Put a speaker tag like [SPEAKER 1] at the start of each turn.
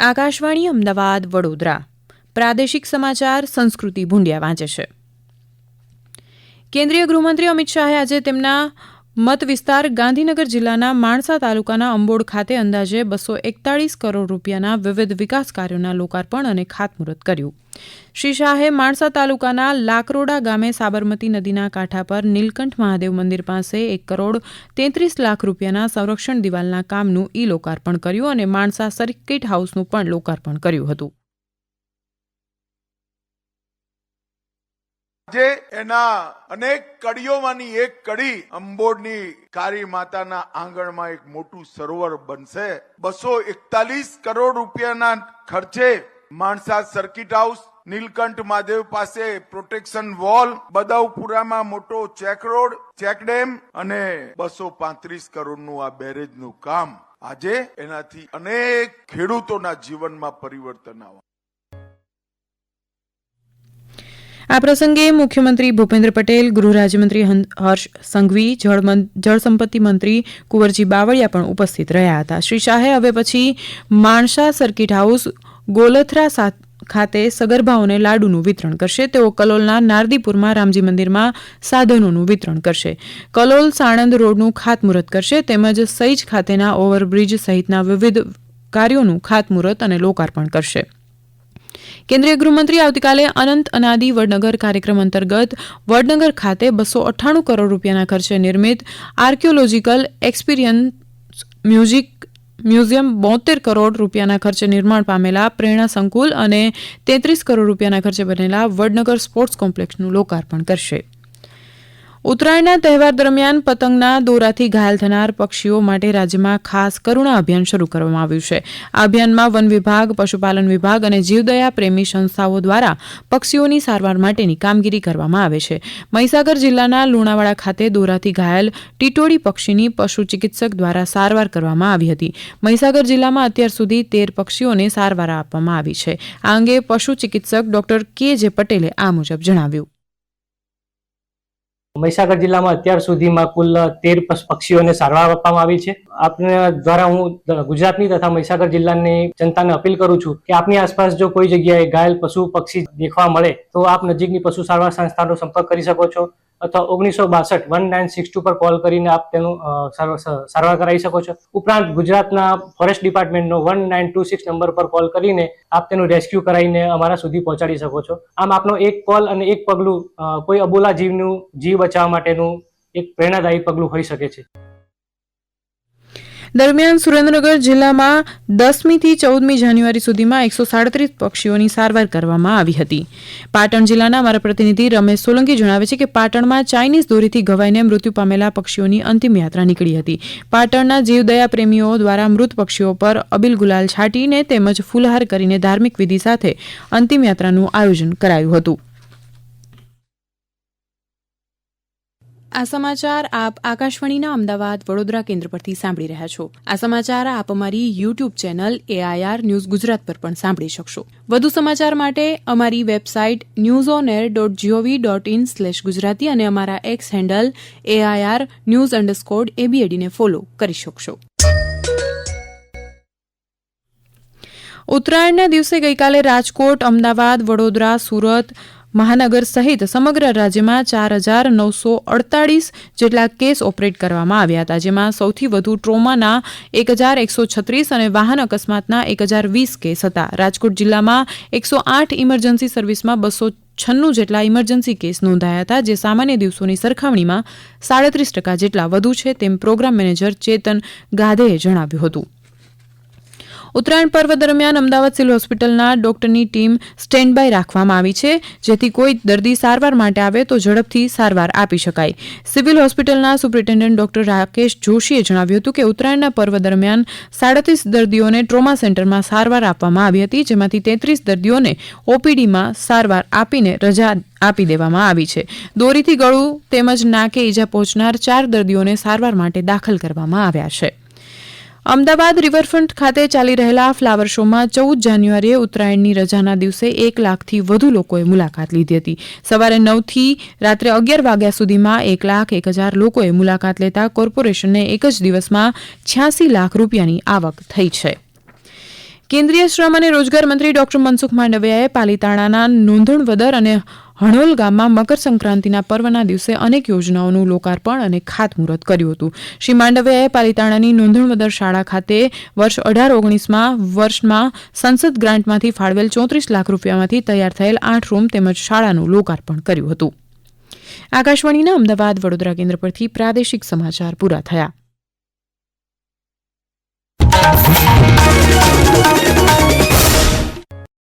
[SPEAKER 1] આકાશવાણી અમદાવાદ વડોદરા પ્રાદેશિક સમાચાર સંસ્કૃતિ ભુંડિયા વાંચે છે. કેન્દ્રીય ગૃહમંત્રી અમિત શાહે આજે તેમના મત વિસ્તાર ગાંધીનગર જિલ્લાના માણસા તાલુકાના અંબોડ ખાતે અંદાજે 241 કરોડ રૂપિયાના વિવિધ વિકાસ કાર્યોના લોકાર્પણ અને ખાતમુહૂર્ત કર્યું. શ્રી શાહે માણસા તાલુકાના લાકરોડા ગામે સાબરમતી નદીના કાંઠા પર નીલકંઠ મહાદેવ મંદિર પાસે 1 કરોડ 33 લાખ રૂપિયાના સંરક્ષણ દિવાલના કામનું લોકાર્પણ કર્યું અને માણસા સર્કિટ હાઉસનું પણ લોકાર્પણ કર્યું હતું.
[SPEAKER 2] આજે એના અનેક કડીઓમાંની એક કડી અંબોડની કાળી માતાના આંગણમાં એક મોટું સરોવર બનશે. 241 કરોડ રૂપિયાના ખર્ચે માણસા સર્કિટ હાઉસ, નીલકંઠ મહાદેવ પાસે પ્રોટેક્શન વોલ, બદાઉપુરામાં મોટો ચેક રોડ, ચેક ડેમ અને 235 કરોડનું આ બેરેજનું કામ. આજે એનાથી અનેક ખેડૂતોના જીવનમાં પરિવર્તન આવે.
[SPEAKER 1] આ પ્રસંગે મુખ્યમંત્રી ભૂપેન્દ્ર પટેલ, ગૃહ રાજ્યમંત્રી હર્ષ સંઘવી, જળસંપત્તિ મંત્રી કુંવરજી બાવળિયા પણ ઉપસ્થિત રહ્યા હતા. શ્રી શાહે હવે પછી માણસા સર્કિટ હાઉસ ગોલથરા ખાતે સગર્ભાઓને લાડુનું વિતરણ કરશે. તેઓ કલોલના નારદીપુરમાં રામજી મંદિરમાં સાધનોનું વિતરણ કરશે. કલોલ સાણંદ રોડનું ખાતમુહૂર્ત કરશે તેમજ સઈજ ખાતેના ઓવરબ્રિજ સહિતના વિવિધ કાર્યોનું ખાતમુહૂર્ત અને લોકાર્પણ કરશે. કેન્દ્રીય ગૃહમંત્રી આવતીકાલે અનંત અનાદિ વડનગર કાર્યક્રમ અંતર્ગત વડનગર ખાતે 298 કરોડ રૂપિયાના ખર્ચે નિર્મિત આર્કિયોલોજીકલ એક્સપિરિયન્સ મ્યુઝિયમ, 72 કરોડ રૂપિયાના ખર્ચે નિર્માણ પામેલા પ્રેરણા સંકુલ અને 33 કરોડ રૂપિયાના ખર્ચે બનેલા વડનગર સ્પોર્ટ્સ કોમ્પ્લેક્સનું લોકાર્પણ કરશે. ઉત્તરાયણના તહેવાર દરમિયાન પતંગના દોરાથી ઘાયલ થનાર પક્ષીઓ માટે રાજ્યમાં ખાસ કરુણા અભિયાન શરૂ કરવામાં આવ્યું છે. આ અભિયાનમાં વન વિભાગ, પશુપાલન વિભાગ અને જીવદયા પ્રેમી સંસ્થાઓ દ્વારા પક્ષીઓની સારવાર માટેની કામગીરી કરવામાં આવે છે. મહીસાગર જિલ્લાના લુણાવાડા ખાતે દોરાથી ઘાયલ ટીટોડી પક્ષીની પશુ ચિકિત્સક દ્વારા સારવાર કરવામાં આવી હતી. મહીસાગર જિલ્લામાં અત્યાર સુધી 13 પક્ષીઓને સારવાર આપવામાં આવી છે. આ અંગે પશુ ચિકિત્સક ડોક્ટર કે.જે. પટેલે આ મુજબ જણાવ્યું.
[SPEAKER 3] મહીસાગર જિલ્લામાં અત્યાર સુધીમાં કુલ 13 પક્ષીઓને સારવાર આપવામાં આવી છે. આપના દ્વારા હું ગુજરાતની તથા મહીસાગર જિલ્લાની જનતાને અપીલ કરું છું કે આપની આસપાસ જો કોઈ જગ્યાએ ઘાયલ પશુ પક્ષી દેખવા મળે તો આપ નજીકની પશુ સારવાર સંસ્થાનો સંપર્ક કરી શકો છો અથવા 1962 પર કોલ કરીને આપ તેનું સારવાર કરાવી શકો છો. ઉપરાંત ગુજરાતના ફોરેસ્ટ ડિપાર્ટમેન્ટનો 1926 નંબર પર કોલ કરીને આપ તેનું રેસ્ક્યુ કરાવીને અમારા સુધી પહોંચાડી શકો છો. આમ આપનો એક કોલ અને એક પગલું કોઈ અબોલા જીવ બચાવવા માટેનું એક પ્રેરણાદાયી પગલું હોઈ શકે છે.
[SPEAKER 1] દરમિયાન સુરેન્દ્રનગર જિલ્લામાં 10મી થી 14મી જાન્યુઆરી સુધીમાં 137 પક્ષીઓની સારવાર કરવામાં આવી હતી. પાટણ જિલ્લાના અમારા પ્રતિનિધિ રમેશ સોલંકી જણાવે છે કે પાટણમાં ચાઇનીઝ દોરીથી ઘવાઈને મૃત્યુ પામેલા પક્ષીઓની અંતિમ યાત્રા નીકળી હતી. પાટણના જીવદયા પ્રેમીઓ દ્વારા મૃત પક્ષીઓ પર અબીલ ગુલાલ છાંટીને તેમજ ફૂલહાર કરીને ધાર્મિક વિધિ સાથે અંતિમ યાત્રાનું આયોજન કરાયું હતું. આ સમાચાર આપ આકાશવાણીના અમદાવાદ વડોદરા કેન્દ્ર પરથી સાંભળી રહ્યા છો. આ સમાચાર આપ અમારી YouTube channel AIR news Gujarat પર પણ સાંભળી શકશો. વધુ સમાચાર માટે અમારી વેબસાઇટ newsonair.gov.in/gujarati અને અમારા એક્સ હેન્ડલ AIR_news_ABAD ને ફોલો કરી શકશો. ઉત્તરાયણના દિવસે ગઈકાલે રાજકોટ, અમદાવાદ, વડોદરા, સુરત મહાનગર સહિત સમગ્ર રાજ્યમાં 4,948 જેટલા કેસ ઓપરેટ કરવામાં આવ્યા હતા, જેમાં સૌથી વધુ ટ્રોમાના 1,136 અને વાહન અકસ્માતના 1,020 કેસ હતા. રાજકોટ જિલ્લામાં 108 ઇમરજન્સી સર્વિસમાં 296 જેટલા ઇમરજન્સી કેસ નોંધાયા હતા, જે સામાન્ય દિવસોની સરખામણીમાં 37% જેટલા વધુ છે, તેમ પ્રોગ્રામ મેનેજર ચેતન ગાધેએ જણાવ્યું હતું. ઉત્તરાયણ પર્વ દરમિયાન અમદાવાદ સિવિલ હોસ્પિટલના ડોક્ટરની ટીમ સ્ટેન્ડ બાય રાખવામાં આવી છે, જેથી કોઈ દર્દી સારવાર માટે આવે તો ઝડપથી સારવાર આપી શકાય. સિવિલ હોસ્પિટલના સુપ્રિન્ટેન્ડન્ટ ડોક્ટર રાકેશ જોશીએ જણાવ્યું હતું કે ઉત્તરાયણના પર્વ દરમિયાન 37 દર્દીઓને ટ્રોમા સેન્ટરમાં સારવાર આપવામાં આવી હતી, જેમાંથી 33 દર્દીઓને OPDમાં સારવાર આપીને રજા આપી દેવામાં આવી છે. દોરીથી ગળું તેમજ નાકે ઈજા પહોંચનાર 4 દર્દીઓને સારવાર માટે દાખલ કરવામાં આવ્યા છે. અમદાવાદ રિવરફ્રન્ટ ખાતે ચાલી રહેલા ફ્લાવર શોમાં 14 જાન્યુઆરીએ ઉત્તરાયણની રજાના દિવસે 1 લાખથી વધુ લોકોએ મુલાકાત લીધી હતી. સવારે 9 થી રાત્રે 11 વાગ્યા સુધીમાં 1,01,000 લોકોએ મુલાકાત લેતા કોર્પોરેશનને એક જ દિવસમાં 86 લાખ રૂપિયાની આવક થઈ છે. કેન્દ્રીય શ્રમ અને રોજગાર મંત્રી ડોક્ટર મનસુખ માંડવિયાએ પાલીતાણાના નોંધણવદર અને હણોલ ગામમાં મકર સંક્રાંતિના પર્વના દિવસે અનેક યોજનાઓનું લોકાર્પણ અને ખાતમુહૂર્ત કર્યું હતું. શ્રી માંડવિયાએ પાલીતાણાની નોંધણવદર શાળા ખાતે વર્ષ 18-19માં વર્ષમાં સંસદ ગ્રાન્ટમાંથી ફાળવેલ 34 લાખ રૂપિયામાંથી તૈયાર થયેલ 8 રૂમ તેમજ શાળાનું લોકાર્પણ કર્યું હતું. આકાશવાણીના અમદાવાદ વડોદરા કેન્દ્ર પરથી પ્રાદેશિક સમાચાર પૂરા થયા.